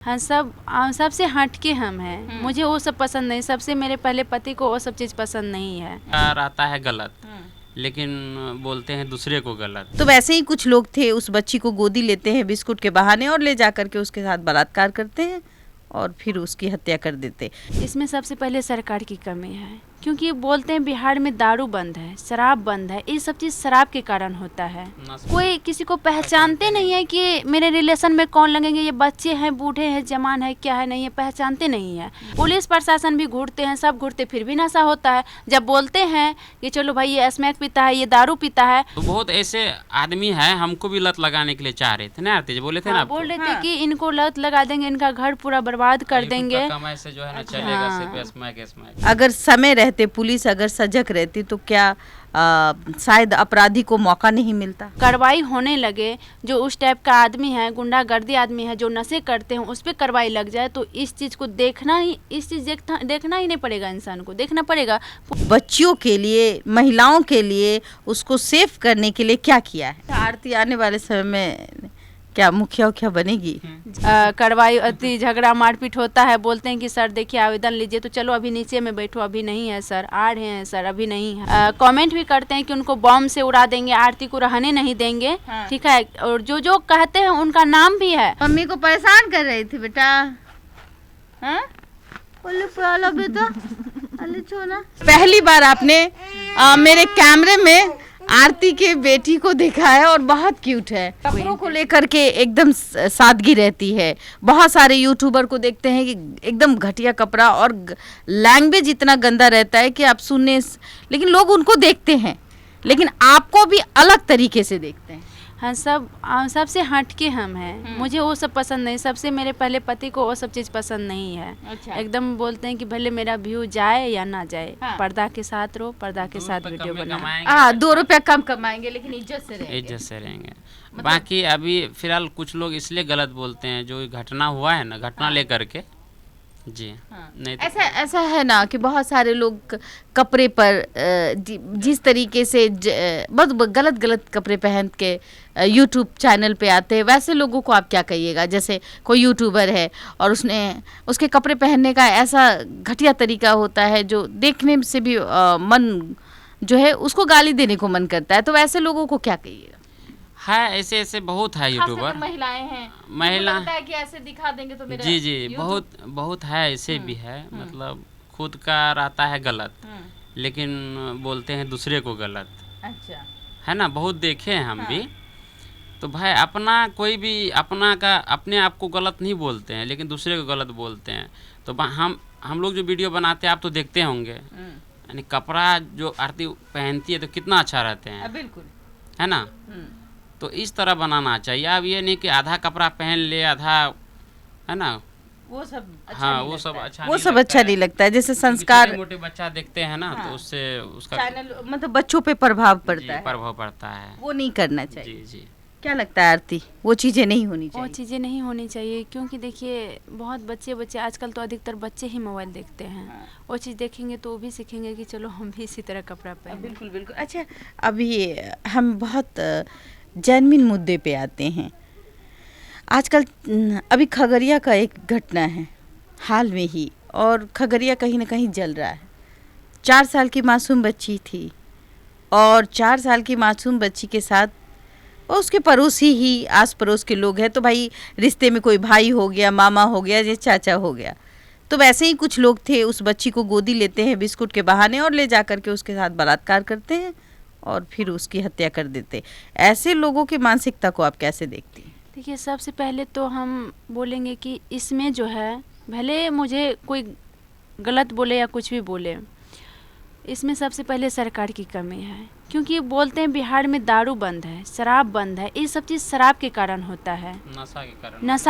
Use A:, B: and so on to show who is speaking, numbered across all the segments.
A: हाँ, सबसे हटके हम हैं। मुझे वो सब पसंद नहीं। सबसे मेरे पहले पति को वो सब चीज़ पसंद नहीं है।
B: आता है गलत, लेकिन बोलते हैं दूसरे को गलत।
C: तो वैसे ही कुछ लोग थे, उस बच्ची को गोदी लेते हैं बिस्कुट के बहाने और ले जा करके उसके साथ बलात्कार करते हैं और फिर उसकी हत्या कर देते।
A: इसमें सबसे पहले सरकार की कमी है, क्योंकि बोलते हैं बिहार में दारू बंद है, शराब बंद है। ये सब चीज़ शराब के कारण होता है। कोई किसी को पहचानते नहीं है कि मेरे रिलेशन में कौन लगेंगे, ये बच्चे हैं, बूढ़े हैं, जवान है, क्या है, नहीं है, पहचानते नहीं है। पुलिस प्रशासन भी घूरते हैं, सब घूरते, फिर भी नशा होता है। जब बोलते हैं कि चलो भाई ये स्मैक पीता है, ये दारू पीता है,
B: तो बहुत ऐसे आदमी है हमको भी लत लगाने के लिए चाह रहे थे ना आरती जी, बोले थे ना,
A: बोल रहे थे कि इनको लत लगा देंगे, इनका घर पूरा बर्बाद कर देंगे।
B: कमाई से जो है ना चलेगा सिर्फ स्मैक।
C: अगर समय रहते पुलिस अगर सजग रहती तो क्या शायद अपराधी को मौका नहीं मिलता।
A: कार्रवाई होने लगे, जो उस टाइप का आदमी है, गुंडागर्दी आदमी है, जो नशे करते हैं, उस पर कार्रवाई लग जाए तो इस चीज़ को देखना ही नहीं पड़ेगा। इंसान को देखना पड़ेगा।
C: बच्चियों के लिए, महिलाओं के लिए, उसको सेफ करने के लिए क्या किया है। आरती आने वाले समय में क्या मुखिया बनेगी?
A: कार्रवाई अति झगड़ा मारपीट होता है। बोलते हैं कि सर देखिए आवेदन लीजिए, तो चलो अभी नीचे में बैठो, अभी नहीं है सर, आ रहे हैं सर, अभी नहीं है। कमेंट भी करते हैं कि उनको बम से उड़ा देंगे, आरती को रहने नहीं देंगे। ठीक है, और जो जो कहते हैं उनका नाम भी है।
C: मम्मी को परेशान कर रही थी बेटा, हाँ? बेटा पहली बार आपने मेरे कैमरे में आरती के बेटी को देखा है और बहुत क्यूट है। कपड़ों को लेकर के एकदम सादगी रहती है। बहुत सारे यूट्यूबर को देखते हैं कि एकदम घटिया कपड़ा और लैंग्वेज इतना गंदा रहता है कि आप सुनने, लेकिन लोग उनको देखते हैं, लेकिन आपको भी अलग तरीके से देखते हैं।
A: हाँ, सबसे हटके हम हैं। मुझे वो सब पसंद नहीं। सबसे मेरे पहले पति को वो सब चीज़ पसंद नहीं है। अच्छा। एकदम बोलते हैं कि भले मेरा व्यू जाए या ना जाए, पर्दा के साथ रहो, पर्दा के साथ वीडियो बनाओ।
C: 2 रुपया कम कमाएंगे लेकिन इज्जत से रहेंगे।
B: बाकी अभी फिलहाल कुछ लोग इसलिए गलत बोलते हैं, जो घटना हुआ है ना, घटना लेकर के जी। नहीं तो
C: ऐसा है ना कि बहुत सारे लोग कपड़े पर जिस तरीके से बहुत गलत कपड़े पहन के यूट्यूब चैनल पे आते हैं, वैसे लोगों को आप क्या कहिएगा? जैसे कोई यूट्यूबर है और उसके कपड़े पहनने का ऐसा घटिया तरीका होता है जो देखने से भी मन जो है उसको गाली देने को मन करता है, तो वैसे लोगों को क्या कहिएगा?
B: है ऐसे बहुत है यूट्यूबर,
C: महिलाएं हैं,
B: महिला
C: कि ऐसे दिखा देंगे तो मेरा
B: जी बहुत है, ऐसे भी है। मतलब खुद का रहता है गलत, लेकिन बोलते हैं दूसरे को गलत। अच्छा है ना, बहुत देखे हैं हम भी। तो भाई अपना कोई भी अपने आप को गलत नहीं बोलते हैं, लेकिन दूसरे को गलत बोलते हैं। तो हम लोग जो वीडियो बनाते हैं आप तो देखते होंगे, यानी कपड़ा जो आरती पहनती है तो कितना अच्छा रहते हैं, बिल्कुल है ना। तो इस तरह बनाना चाहिए। अब ये नहीं कि आधा कपड़ा पहन ले, आधा, है ना, वो सब अच्छा
C: नहीं लगता है। जैसे संस्कार
B: मोटे बच्चा देखते हैं ना, तो उससे उसका
C: चैनल मतलब बच्चों पे प्रभाव पड़ता है, वो नहीं करना चाहिए। जी क्या लगता है आरती? वो चीज़ें नहीं होनी चाहिए।
A: वो चीज़ें नहीं होनी चाहिए, क्योंकि देखिए बहुत बच्चे आजकल तो अधिकतर बच्चे ही मोबाइल देखते हैं। वो चीज़ देखेंगे तो वो भी सीखेंगे कि चलो हम भी इसी तरह कपड़ा पहने।
C: बिल्कुल। अच्छा, अभी हम बहुत जेन्युइन मुद्दे पे आते हैं। आजकल अभी खगड़िया का एक घटना है हाल में ही, और खगड़िया कहीं ना कहीं जल रहा है। 4 साल की मासूम बच्ची थी, और 4 साल की मासूम बच्ची के साथ उसके पड़ोसी ही, आस पड़ोस के लोग हैं। तो भाई रिश्ते में कोई भाई हो गया, मामा हो गया, या चाचा हो गया। तो वैसे ही कुछ लोग थे, उस बच्ची को गोदी लेते हैं बिस्कुट के बहाने और ले जा करके उसके साथ बलात्कार करते हैं और फिर उसकी हत्या कर देते। ऐसे लोगों की मानसिकता को आप कैसे देखती हैं?
A: देखिए, सबसे पहले तो हम बोलेंगे कि इसमें जो है, भले मुझे कोई गलत बोले या कुछ भी बोले, इसमें सबसे पहले सरकार की कमी है। क्योंकि बोलते हैं बिहार में दारू बंद है, शराब बंद है। ये सब चीज़ शराब के कारण होता है, नशा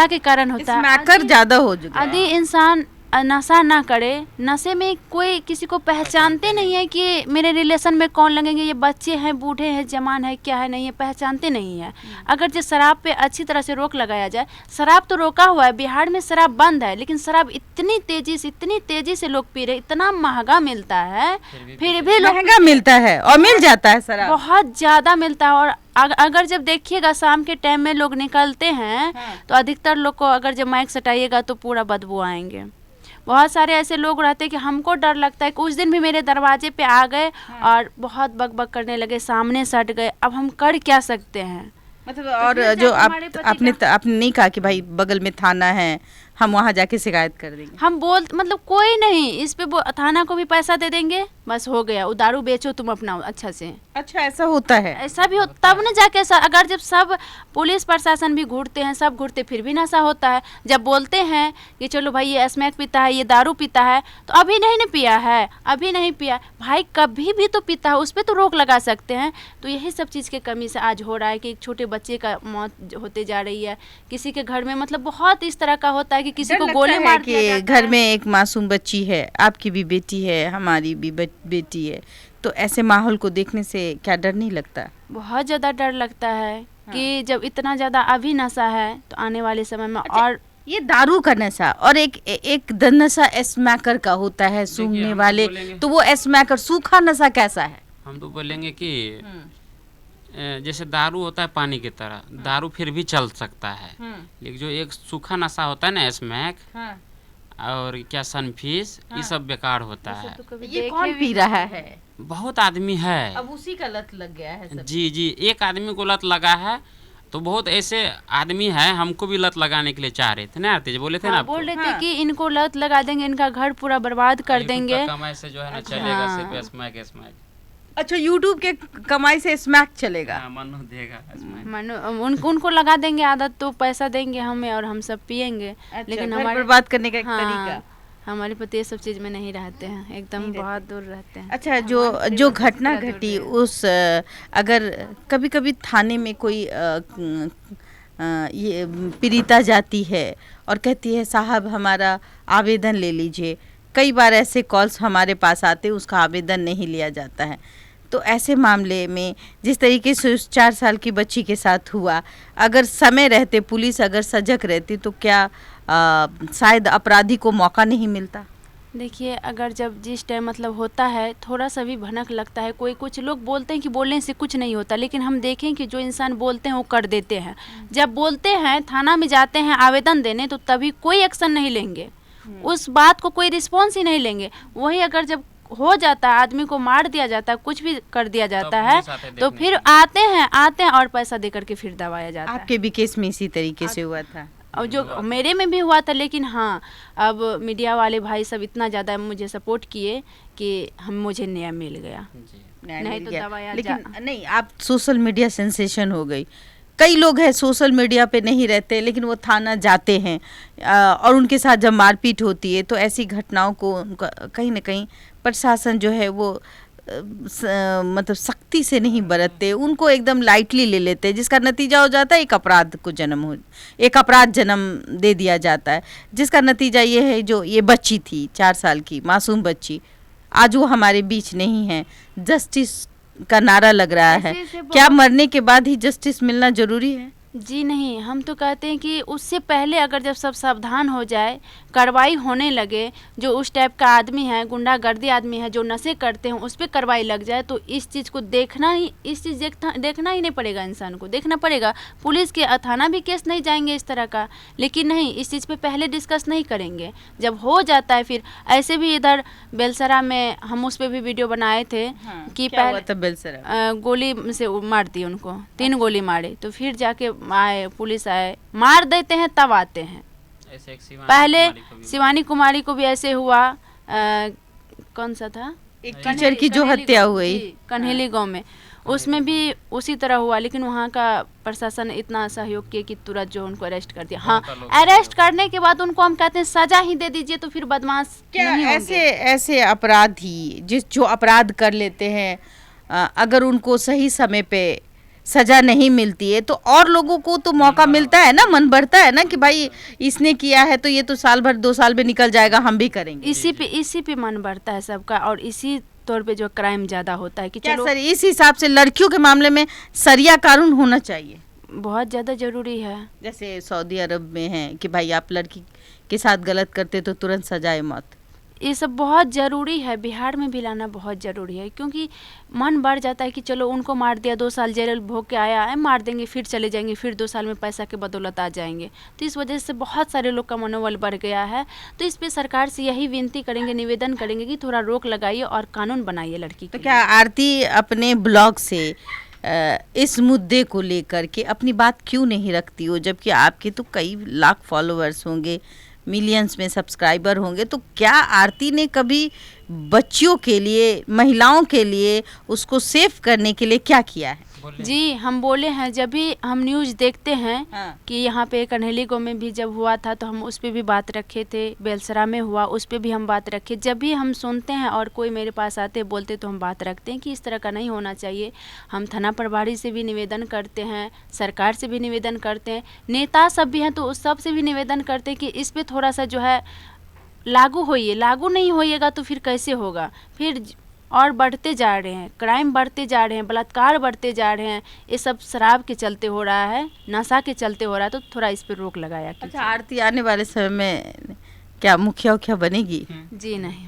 A: के कारण होता है।
C: ज़्यादा हो चुका है।
A: यदि इंसान नशा ना करे। नशे में कोई किसी को पहचानते नहीं है कि मेरे रिलेशन में कौन लगेंगे, ये बच्चे हैं, बूढ़े हैं, जवान है, क्या है, नहीं है, पहचानते नहीं है। अगर जो शराब पे अच्छी तरह से रोक लगाया जाए, शराब तो रोका हुआ है, बिहार में शराब बंद है, लेकिन शराब इतनी तेजी से लोग पी रहे, इतना महंगा मिलता है, फिर भी लोग
C: महंगा मिलता है और मिल जाता है शराब,
A: बहुत ज़्यादा मिलता है। और अगर जब देखिएगा शाम के टाइम में लोग निकलते हैं तो अधिकतर लोग को अगर जब माइक सटाइएगा तो पूरा बदबू आएंगे। बहुत सारे ऐसे लोग रहते हैं कि हमको डर लगता है कि उस दिन भी मेरे दरवाजे पे आ गए और बहुत बक करने लगे, सामने सट गए, अब हम कर क्या सकते हैं।
C: मतलब और जो आपने नहीं कहा कि भाई बगल में थाना है, हम वहाँ जाके शिकायत कर देंगे,
A: हम मतलब कोई नहीं, इस पे थाना को भी पैसा दे देंगे, बस हो गया, वो दारू बेचो तुम अपना अच्छा से।
C: अच्छा ऐसा होता है?
A: ऐसा भी तब न जाके अगर जब सब पुलिस प्रशासन भी घूरते हैं, सब घूरते, फिर भी नशा होता है। जब बोलते हैं कि चलो भाई ये स्मैक पीता है, ये दारू पीता है, तो अभी नहीं पिया है, अभी नहीं पिया भाई, कभी भी तो पीता है, उस पर तो रोक लगा सकते हैं। तो यही सब चीज़ के कमी से आज हो रहा है कि एक छोटे बच्चे का मौत होते जा रही है, किसी के घर में मतलब बहुत इस तरह का होता है कि किसी को गोली मार दिया जाता है।
C: घर में एक मासूम बच्ची है, आपकी भी बेटी है, हमारी भी बेटी है, तो ऐसे माहौल को देखने से क्या डर नहीं लगता?
A: बहुत ज़्यादा डर लगता है कि जब इतना ज़्यादा अभी नशा है तो आने वाले समय में और
C: ये दारू का नशा और एक नशा स्मैकर का होता है, सूंघने वाले, तो वो स्मैकर सूखा नशा कैसा है?
B: हम तो बोलेंगे कि जैसे दारू होता है पानी की तरह, दारू फिर भी चल सकता है, लेकिन जो एक सूखा नशा होता है ना, स्मैक और क्या सनफिश, ये सब बेकार होता है।
C: तो ये कौन पी रहा है?
B: बहुत आदमी है,
C: अब उसी का लत लग गया है सब।
B: जी, एक आदमी को लत लगा है, तो बहुत ऐसे आदमी है, हमको भी लत लगाने के लिए चाह रहे थे ना, आरती जी बोले थे ना,
A: बोल रहे थे कि इनको लत लगा देंगे, इनका घर पूरा बर्बाद कर देंगे,
B: कमाई से जो है ना चलेगा, सिर्फ स्मैक।
C: अच्छा, यूट्यूब के कमाई से स्मैक चलेगा?
B: मनु देगा
A: स्मैक, उनको लगा देंगे आदत, तो पैसा देंगे हमें और हम सब पियेंगे।
C: अच्छा,
A: लेकिन हमारे
C: बर्बाद करने का एक तरीका।
A: हमारे पति ये सब चीज में नहीं रहते हैं, एकदम बहुत दूर रहते हैं।
C: अच्छा, जो घटना घटी उस अगर कभी कभी थाने में कोई ये पीड़िता जाती है और कहती है साहब हमारा आवेदन ले लीजिए, कई बार ऐसे कॉल्स हमारे पास आते हैं, उसका आवेदन नहीं लिया जाता है, तो ऐसे मामले में जिस तरीके से उस 4 साल की बच्ची के साथ हुआ, अगर समय रहते पुलिस अगर सजग रहती तो क्या शायद अपराधी को मौका नहीं मिलता?
A: देखिए, अगर जब जिस टाइम मतलब होता है, थोड़ा सा भी भनक लगता है, कुछ लोग बोलते हैं कि बोलने से कुछ नहीं होता, लेकिन हम देखें कि जो इंसान बोलते हैं वो कर देते हैं। जब बोलते हैं, थाना में जाते हैं आवेदन देने, तो तभी कोई एक्शन नहीं लेंगे, उस बात को कोई रिस्पॉन्स ही नहीं लेंगे। वही अगर जब हो जाता है, आदमी को मार दिया जाता है, कुछ भी कर दिया जाता है, तो फिर आते हैं और पैसा दे करके फिर दबाया जाता है।
C: आपके भी केस में इसी तरीके से हुआ था?
A: और जो मेरे में भी हुआ था, लेकिन हाँ, अब मीडिया वाले भाई सब इतना ज़्यादा मुझे सपोर्ट किए कि मुझे न्याय मिल गया, नहीं तो दबाया।
C: लेकिन नहीं, आप सोशल मीडिया सेंसेशन हो गई, कई लोग हैं सोशल मीडिया पे नहीं रहते लेकिन वो थाना जाते हैं और उनके साथ जब मारपीट होती है तो ऐसी घटनाओं को कहीं ना कहीं प्रशासन जो है वो मतलब सख्ती से नहीं बरतते, उनको एकदम लाइटली ले लेते हैं, जिसका नतीजा हो जाता है एक अपराध जन्म दे दिया जाता है, जिसका नतीजा ये है जो ये बच्ची थी 4 साल की मासूम बच्ची, आज वो हमारे बीच नहीं है। जस्टिस का नारा लग रहा है, क्या मरने के बाद ही जस्टिस मिलना जरूरी है?
A: जी नहीं, हम तो कहते हैं कि उससे पहले अगर जब सब सावधान हो जाए, कार्रवाई होने लगे, जो उस टाइप का आदमी है, गुंडागर्दी आदमी है, जो नशे करते हैं, उस पर कार्रवाई लग जाए, तो इस चीज़ को देखना ही नहीं पड़ेगा, इंसान को देखना पड़ेगा। पुलिस के थाना भी केस नहीं जाएंगे इस तरह का, लेकिन नहीं, इस चीज़ पे पहले डिस्कस नहीं करेंगे, जब हो जाता है फिर। ऐसे भी इधर बेलसरा में हम उस पर भी वीडियो बनाए थे कि पहले गोली से मार दी उनको, 3 गोली मारे, तो फिर जाके आए, पुलिस आए, मार देते हैं तब आते हैं।
B: ऐसे एक
A: पहले शिवानी कुमारी को भी ऐसे हुआ, कौन सा था,
C: एक टीचर की जो हत्या हुई
A: कन्हेली गांव में, उसमें भी उसी तरह हुआ, लेकिन वहाँ का प्रशासन ने इतना सहयोग किया कि तुरंत जो उनको अरेस्ट कर दिया। हाँ, अरेस्ट करने के बाद उनको हम कहते हैं सजा ही दे दीजिए, तो फिर बदमाश
C: क्या नहीं होंगे। ऐसे अपराधी जो अपराध कर लेते हैं, अगर उनको सही समय पे सजा नहीं मिलती है तो और लोगों को तो मौका मिलता है ना, मन बढ़ता है ना कि भाई इसने किया है तो ये तो साल भर 2 साल में निकल जाएगा, हम भी करेंगे।
A: इसी पे मन बढ़ता है सबका, और इसी तौर पे जो क्राइम ज्यादा होता है कि
C: क्या
A: चलो
C: सर इस हिसाब से लड़कियों के मामले में सरिया कानून होना चाहिए?
A: बहुत ज्यादा जरूरी है।
C: जैसे सऊदी अरब में है कि भाई आप लड़की के साथ गलत करते तो तुरंत सजाए मौत।
A: ये सब बहुत ज़रूरी है, बिहार में भी लाना बहुत ज़रूरी है, क्योंकि मन बढ़ जाता है कि चलो उनको मार दिया, 2 साल जेल भोग के आया है, मार देंगे फिर चले जाएंगे, फिर 2 साल में पैसा के बदौलत आ जाएंगे। तो इस वजह से बहुत सारे लोग का मनोबल बढ़ गया है। तो इस पे सरकार से यही विनती करेंगे, निवेदन करेंगे कि थोड़ा रोक लगाइए और कानून बनाइए लड़की के
C: तो क्या आरती अपने ब्लॉग से इस मुद्दे को लेकर के अपनी बात क्यों नहीं रखती हो, जबकि आपके तो कई लाख फॉलोअर्स होंगे, मिलियंस में सब्सक्राइबर होंगे, तो क्या आरती ने कभी बच्चियों के लिए, महिलाओं के लिए, उसको सेफ करने के लिए क्या किया है?
A: जी हम बोले हैं, जब भी हम न्यूज़ देखते हैं कि यहाँ पे कन्हैली गाँव में भी जब हुआ था तो हम उस पर भी बात रखे थे, बेलसरा में हुआ उस पर भी हम बात रखे। जब भी हम सुनते हैं और कोई मेरे पास आते बोलते तो हम बात रखते हैं कि इस तरह का नहीं होना चाहिए। हम थाना प्रभारी से भी निवेदन करते हैं, सरकार से भी निवेदन करते हैं, नेता सब भी हैं तो उस सब से भी निवेदन करते हैं कि इस पर थोड़ा सा जो है लागू होइए। लागू नहीं होइएगा तो फिर कैसे होगा? फिर और बढ़ते जा रहे हैं, क्राइम बढ़ते जा रहे हैं, बलात्कार बढ़ते जा रहे हैं। ये सब शराब के चलते हो रहा है, नशा के चलते हो रहा है। तो थोड़ा इस पर रोक लगाया।
C: अच्छा, आरती आने वाले समय में क्या मुखिया बनेगी?
A: जी नहीं।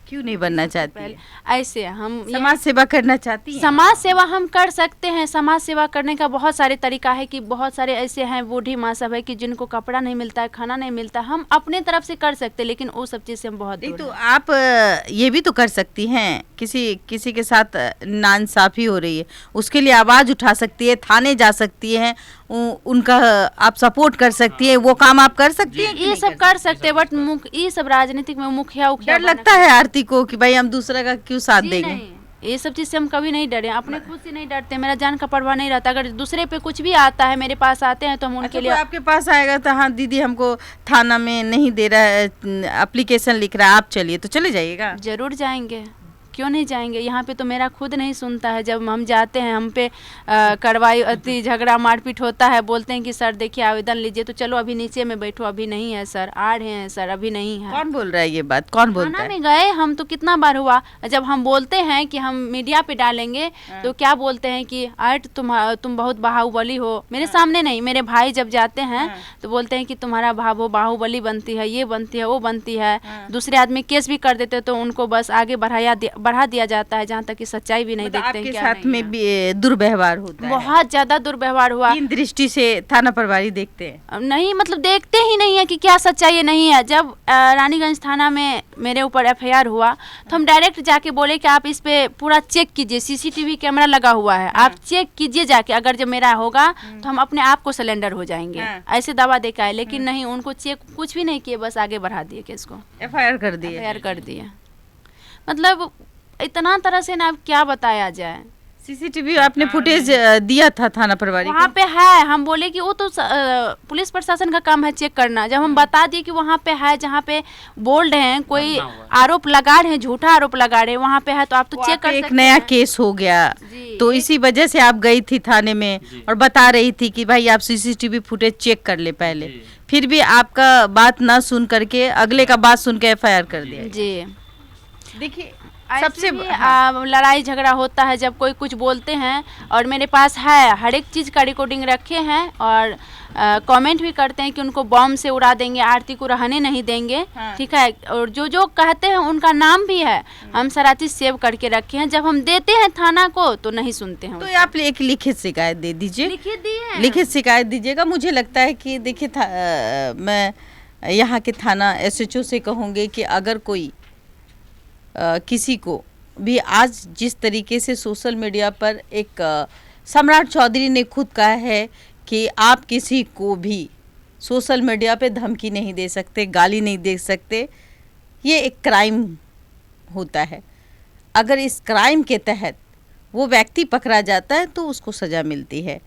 C: क्यों नहीं बनना चाहती है?
A: ऐसे हम
C: समाज सेवा करना चाहती हैं?
A: समाज सेवा हम कर सकते हैं। समाज सेवा करने का बहुत सारे तरीका है कि बहुत सारे ऐसे हैं बूढ़ी माँ सब है कि जिनको कपड़ा नहीं मिलता है, खाना नहीं मिलता, हम अपने तरफ से कर सकते हैं, लेकिन वो सब चीज़ से हम बहुत दूर
C: तो आप ये भी तो कर सकती हैं, किसी के साथ नाइंसाफी हो रही है उसके लिए आवाज़ उठा सकती है, थाने जा सकती हैं, उनका आप सपोर्ट कर सकती है, वो काम आप कर सकती हैं?
A: ये सब कर सकते हैं, बट ये सब राजनीतिक में मुखिया
C: डर लगता है आरती को कि भाई हम दूसरा का क्यों साथ देंगे?
A: ये सब चीज़ से हम कभी नहीं डरे, अपने खुद से नहीं डरते। मेरा जान का परवाह नहीं रहता। अगर दूसरे पे कुछ भी आता है, मेरे पास आते हैं तो हम उनके लिए।
C: आपके पास आएगा तो हाँ दीदी हमको थाना में नहीं दे रहा है, एप्लीकेशन लिख रहा है, आप चलिए, तो चले जाइएगा?
A: जरूर जाएंगे, क्यों नहीं जाएंगे। यहाँ पे तो मेरा खुद नहीं सुनता है। जब हम जाते हैं, हम पे कार्रवाई अति झगड़ा मारपीट होता है, बोलते हैं कि सर देखिए आवेदन लीजिए, तो चलो अभी नीचे में बैठो, अभी नहीं है सर, आ रहे हैं सर, अभी नहीं है।
C: कौन बोल रहा है ये बात? कौन बोलता है?
A: में गए हम तो कितना बार हुआ, जब हम बोलते हैं कि हम मीडिया पे डालेंगे तो क्या बोलते हैं कि आर्ट तुम बहुत बाहुबली हो। मेरे सामने नहीं, मेरे भाई जब जाते हैं तो बोलते हैं कि तुम्हारा भाव बाहुबली बनती है, ये बनती है, वो बनती है। दूसरे आदमी केस भी कर देते तो उनको बस आगे बढ़ा दिया जाता है, जहाँ तक कि सच्चाई भी नहीं देखते हैं।
C: आपके साथ में भी दुर्व्यवहार होता है?
A: बहुत ज्यादा दुर्व्यवहार हुआ।
C: किन दृष्टि से थाना प्रभारी देखते हैं?
A: नहीं, मतलब देखते ही नहीं है कि क्या सच्चाई नहीं है। जब रानीगंज थाना में मेरे ऊपर एफआईआर हुआ तो हम डायरेक्ट जाके बोले कि आप इस पे पूरा चेक कीजिए, सीसीटीवी कैमरा लगा हुआ है, आप चेक कीजिए जाके, अगर जब मेरा होगा तो हम अपने आप को सिलेंडर हो जाएंगे, ऐसे दावा देखा है। लेकिन नहीं, उनको चेक कुछ भी नहीं किए, बस आगे बढ़ा दिए केस को,
C: एफआईआर कर दिए।
A: मतलब इतना तरह से ना, अब क्या बताया जाए।
C: सीसीटीवी आपने फुटेज दिया था थाना प्रभारी
A: वहाँ पे है, हम बोले कि वो तो पुलिस प्रशासन का काम है चेक करना। जब हम बता दिए कि वहाँ पे है, जहाँ पे बोल्ड हैं, कोई आरोप लगा रहे हैं, झूठा आरोप लगा रहे हैं, वहाँ पे है, तो आप तो चेक कर सकते हैं।
C: एक नया केस हो गया तो इसी वजह से आप गई थी थाने में और बता रही थी कि भाई आप सीसीटीवी फुटेज चेक कर ले पहले, फिर भी आपका बात ना सुन करके अगले का बात सुन के एफआईआर कर दिया।
A: जी देखिए,
C: सबसे
A: लड़ाई झगड़ा होता है जब कोई कुछ बोलते हैं, और मेरे पास है हर एक चीज़ का रिकॉर्डिंग रखे हैं, और कमेंट भी करते हैं कि उनको बम से उड़ा देंगे, आरती को रहने नहीं देंगे। ठीक है, और जो कहते हैं उनका नाम भी है, हम सारा चीज़ सेव करके रखे हैं। जब हम देते हैं थाना को तो नहीं सुनते हैं।
C: तो आप एक लिखित शिकायत दे दीजिए। लिखित शिकायत दीजिएगा। मुझे लगता है कि देखिए मैं यहाँ के थाना SHO से कहूँगी कि अगर कोई किसी को भी आज जिस तरीके से सोशल मीडिया पर एक सम्राट चौधरी ने खुद कहा है कि आप किसी को भी सोशल मीडिया पे धमकी नहीं दे सकते, गाली नहीं दे सकते, ये एक क्राइम होता है। अगर इस क्राइम के तहत वो व्यक्ति पकड़ा जाता है तो उसको सज़ा मिलती है।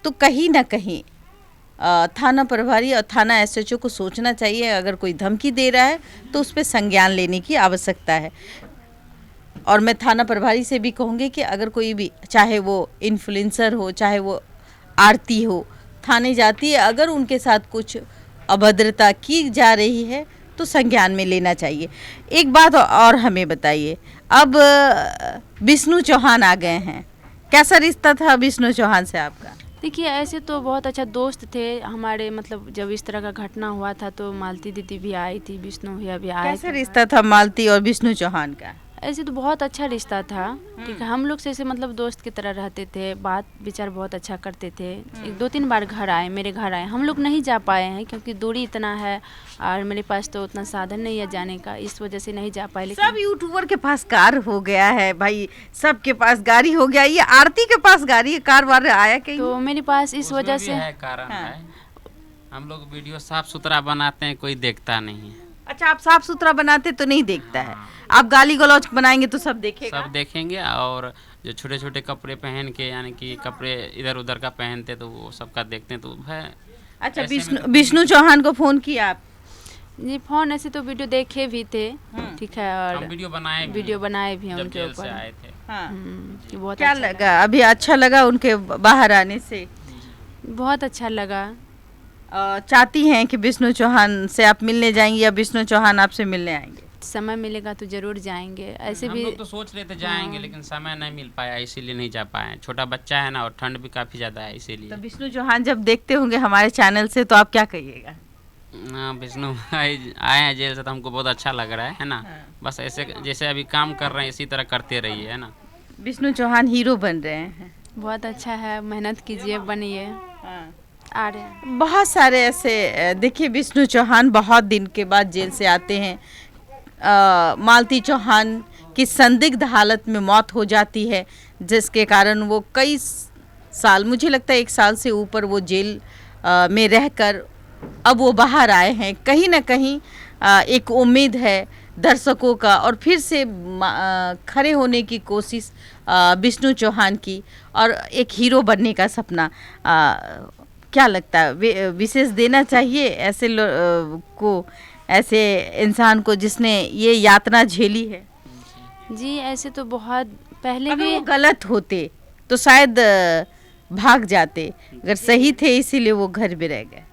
C: तो कहीं ना कहीं थाना प्रभारी और थाना SHO को सोचना चाहिए, अगर कोई धमकी दे रहा है तो उस पर संज्ञान लेने की आवश्यकता है। और मैं थाना प्रभारी से भी कहूँगी कि अगर कोई भी, चाहे वो इन्फ्लुएंसर हो, चाहे वो आरती हो, थाने जाती है, अगर उनके साथ कुछ अभद्रता की जा रही है तो संज्ञान में लेना चाहिए। एक बात और हमें बताइए, अब विष्णु चौहान आ गए हैं, कैसा रिश्ता था विष्णु चौहान से आपका?
A: देखिए, ऐसे तो बहुत अच्छा दोस्त थे हमारे, मतलब जब इस तरह का घटना हुआ था तो मालती दीदी भी आई थी, विष्णु भैया भी आए
C: कैसा
A: थे।
C: रिश्ता था मालती और विष्णु चौहान का?
A: ऐसे तो बहुत अच्छा रिश्ता था, ठीक है। हम लोग से ऐसे मतलब दोस्त की तरह रहते थे, बात विचार बहुत अच्छा करते थे। एक 2-3 बार घर आए, मेरे घर आए। हम लोग नहीं जा पाए हैं क्योंकि दूरी इतना है और मेरे पास तो उतना साधन नहीं है जाने का, इस वजह से नहीं जा पाए। लेकिन
C: सब यूट्यूबर के पास कार हो गया है भाई, सबके पास गाड़ी हो गया, ये आरती के पास गाड़ी कार वार आया कहीं?
A: तो मेरे पास इस
B: उसमें
A: वजह
B: भी
A: से
B: है कारण है, हम लोग वीडियो साफ सुथरा बनाते हैं, कोई देखता नहीं है।
C: अच्छा, आप साफ सुथरा बनाते तो नहीं देखता है, आप गाली गलौज बनाएंगे तो सब देखेगा।
B: सब देखेंगे, और जो छोटे छोटे कपड़े पहन के, यानी कि कपड़े इधर उधर का पहनते तो वो सबका देखते हैं, तो है।
C: अच्छा,
B: ऐसे में
C: विष्णु चौहान को फोन किया आप?
A: जी, फोन ऐसे तो वीडियो देखे भी थे, ठीक है,
B: हम
A: और
B: वीडियो बनाए भी
A: हैं
B: जब
A: उनके
B: जेल से
A: ऊपर।
B: आए थे।
C: हाँ।
A: कि बहुत
C: क्या
A: अच्छा
C: लगा अभी, अच्छा लगा उनके बाहर आने से?
A: बहुत अच्छा लगा।
C: चाहती हैं कि विष्णु चौहान से आप मिलने जाएंगी या विष्णु चौहान आपसे मिलने आएंगे?
A: समय मिलेगा तो जरूर जाएंगे। ऐसे
B: हम
A: भी
B: लोग तो सोच रहे थे जाएंगे, लेकिन समय नहीं मिल पाया, इसीलिए नहीं जा पाए। छोटा बच्चा है ना, और ठंड भी काफी ज्यादा है, इसीलिए।
C: तो विष्णु चौहान जब देखते होंगे हमारे चैनल से तो आप क्या कहिएगा?
B: हाँ, विष्णु भाई आए हैं जेल से तो हमको बहुत अच्छा लग रहा है ना। बस ऐसे जैसे अभी काम कर रहे हैं इसी तरह करते रहिए, है ना।
C: विष्णु चौहान हीरो बन रहे हैं।
A: बहुत अच्छा है, मेहनत कीजिए, बनिए। आ रहे हैं।
C: बहुत सारे ऐसे, देखिए विष्णु चौहान बहुत दिन के बाद जेल से आते हैं। मालती चौहान की संदिग्ध हालत में मौत हो जाती है, जिसके कारण वो कई साल, मुझे लगता है 1 साल से ऊपर वो जेल में रहकर अब वो बाहर आए हैं। कहीं ना कहीं एक उम्मीद है दर्शकों का, और फिर से खड़े होने की कोशिश विष्णु चौहान की, और एक हीरो बनने का सपना। क्या लगता है, विशेष देना चाहिए ऐसे को, ऐसे इंसान को जिसने ये यातना झेली है?
A: जी, ऐसे तो बहुत पहले
C: अगर
A: भी
C: वो गलत होते तो शायद भाग जाते, अगर सही थे इसीलिए वो घर में रह गए।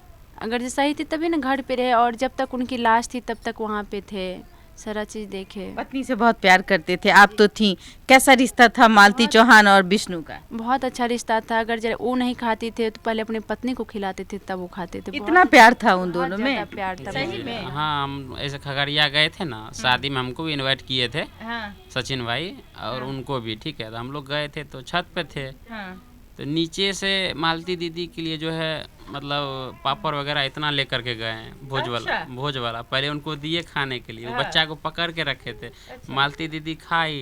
A: अगर जो सही थी तभी ना घर पे रहे, और जब तक उनकी लाश थी तब तक वहाँ पे थे, सारा चीज देखे।
C: पत्नी से बहुत प्यार करते थे, आप तो थी। कैसा रिश्ता था मालती चौहान और विष्णु का?
A: बहुत अच्छा रिश्ता था। अगर जब वो नहीं खाती थे तो पहले अपनी पत्नी को खिलाते थे, तब वो खाते थे।
C: इतना प्यार था उन
A: बहुत
C: दोनों
A: ज्यादा
C: में?
A: प्यार था।
C: सही में?
B: हाँ, हम ऐसे खगड़िया गए थे ना, शादी में हमको भी इनवाइट किए थे
C: हाँ,
B: सचिन भाई, और उनको भी, ठीक है। तो हम लोग गए थे तो छत पे थे,
C: हाँ।
B: तो नीचे से मालती दीदी के लिए जो है मतलब पापड़ वगैरह इतना लेकर के गए हैं, भोज वाला पहले उनको दिए खाने के लिए। वो बच्चा को पकड़ के रखे थे, मालती दीदी खाई,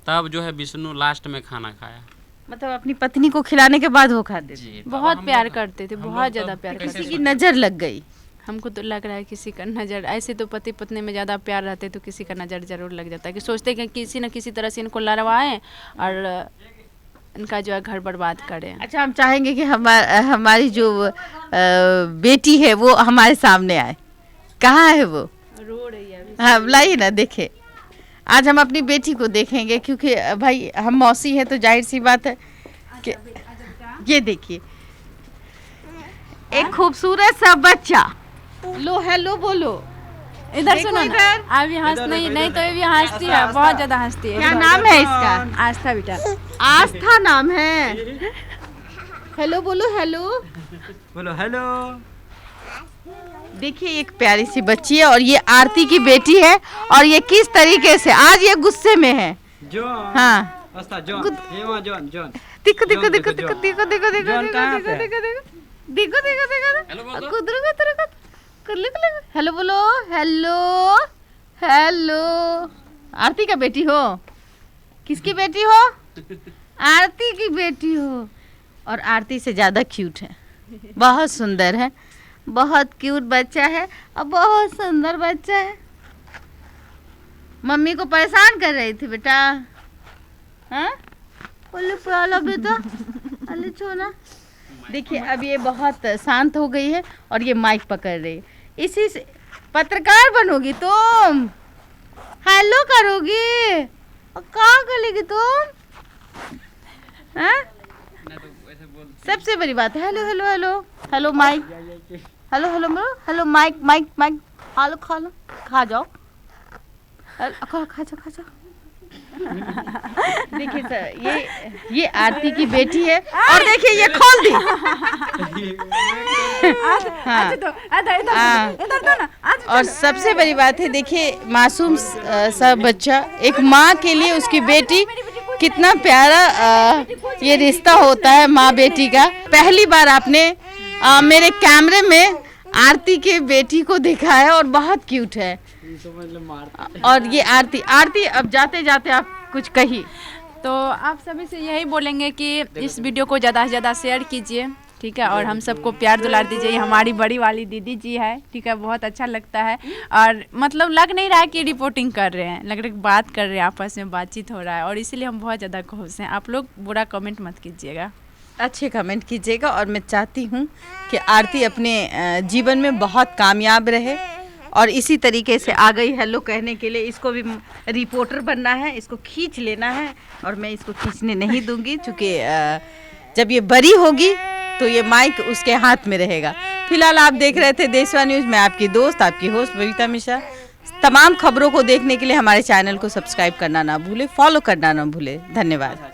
B: तब जो है विष्णु लास्ट में खाना खाया।
C: मतलब अपनी पत्नी को खिलाने के बाद वो खाते थे?
B: जी, तब
A: बहुत
B: हम
A: प्यार
B: लोग-
A: करते थे,
B: हम
A: बहुत
B: लोग
A: ज्यादा
B: तब
A: प्यार
B: कैसे
C: किसी की
B: सोचे-
C: नजर लग गई?
A: हमको तो लग रहा है किसी का नज़र, ऐसे तो पति पत्नी में ज़्यादा प्यार रहते तो किसी का नज़र जरूर लग जाता है, कि सोचते कि किसी न किसी तरह से इनको लड़वाएं और इनका जो है घर बर्बाद करें।
C: अच्छा, हम चाहेंगे कि हमारी जो बेटी है वो हमारे सामने आए। कहाँ है वो?
A: रो रही है अभी।
C: हाँ, बुलाइए ना, देखे। आज हम अपनी बेटी को देखेंगे, क्योंकि भाई हम मौसी है तो जाहिर सी बात है कि ये देखिए एक खूबसूरत सा बच्चा। लो हेलो बोलो।
A: इधर
C: देखो
A: सुनो ना,
C: इधर।
A: अभी हंस नहीं तो ये भी हंसती है, बहुत ज्यादा हंसती है।
C: क्या नाम है इसका?
A: आस्था बेटा।
C: आस्था नाम है। हेलो बोलो, हेलो
D: बोलो हेलो।
C: देखिए एक प्यारी सी बच्ची है, और ये आरती की बेटी है, और ये किस तरीके से आज ये गुस्से में है।
D: जॉन।
C: हाँ,
D: अस्ता जॉन। ये वहाँ जॉन जॉन।
C: देखो देखो
D: जॉन
C: देखो
D: देखो,
C: देखो देखो देखो देखो
D: जॉन
C: देखो
D: कहाँ
C: देखो
D: पे है?
C: देखो देखो देखो देखो
B: हेलो बोल दो।
C: कुदरो कुदरो कुदरो। हेलो बोलो, हेलो हेलो। आरती का बेटी हो? किसकी बेटी हो? आरती की बेटी हो, और आरती से ज़्यादा क्यूट है, बहुत सुंदर है, बहुत क्यूट बच्चा है और बहुत सुंदर बच्चा है। मम्मी को परेशान कर रही थी बेटा, हाँ? बोले प्याला बेटा, अरे छोना। देखिए अब ये बहुत शांत हो गई है और ये माइक पकड़ रही है। इसी से पत्रकार बनोगी तुम, हेलो करोगी, कहाँ गलेगी तुम? हाँ? सबसे बड़ी बात है hello hello hello hello mic, hello hello hello mic mic mic, खा लो खा जाओ, खा जाओ। देखिए सर, ये आरती की बेटी है और देखिए ये खोल दी। और सबसे बड़ी बात है, देखिए मासूम सा बच्चा, एक माँ के लिए उसकी बेटी, कितना प्यारा ये रिश्ता होता है माँ बेटी का। पहली बार आपने मेरे कैमरे में आरती के बेटी को देखा है और बहुत क्यूट है। और ये आरती अब जाते जाते आप कुछ कही
A: तो आप सभी से यही बोलेंगे कि इस वीडियो को ज़्यादा से ज़्यादा शेयर कीजिए, ठीक है, और हम सबको प्यार दुलार दीजिए। ये हमारी बड़ी वाली दीदी जी है, ठीक है, बहुत अच्छा लगता है। और मतलब लग नहीं रहा है कि रिपोर्टिंग कर रहे हैं, लग रहा है बात कर रहे हैं, आपस में बातचीत हो रहा है, और इसीलिए हम बहुत ज़्यादा खुश हैं। आप लोग बुरा कमेंट मत कीजिएगा,
C: अच्छे कमेंट कीजिएगा। और मैं चाहती हूँ कि आरती अपने जीवन में बहुत कामयाब रहे और इसी तरीके से आ गई हेलो कहने के लिए। इसको भी रिपोर्टर बनना है, इसको खींच लेना है, और मैं इसको खींचने नहीं दूंगी, क्योंकि जब ये बड़ी होगी तो ये माइक उसके हाथ में रहेगा। फिलहाल आप देख रहे थे देशवा न्यूज़। मैं आपकी दोस्त, आपकी होस्ट बबीता मिश्रा। तमाम खबरों को देखने के लिए हमारे चैनल को सब्सक्राइब करना ना भूले, फॉलो करना ना भूले। धन्यवाद।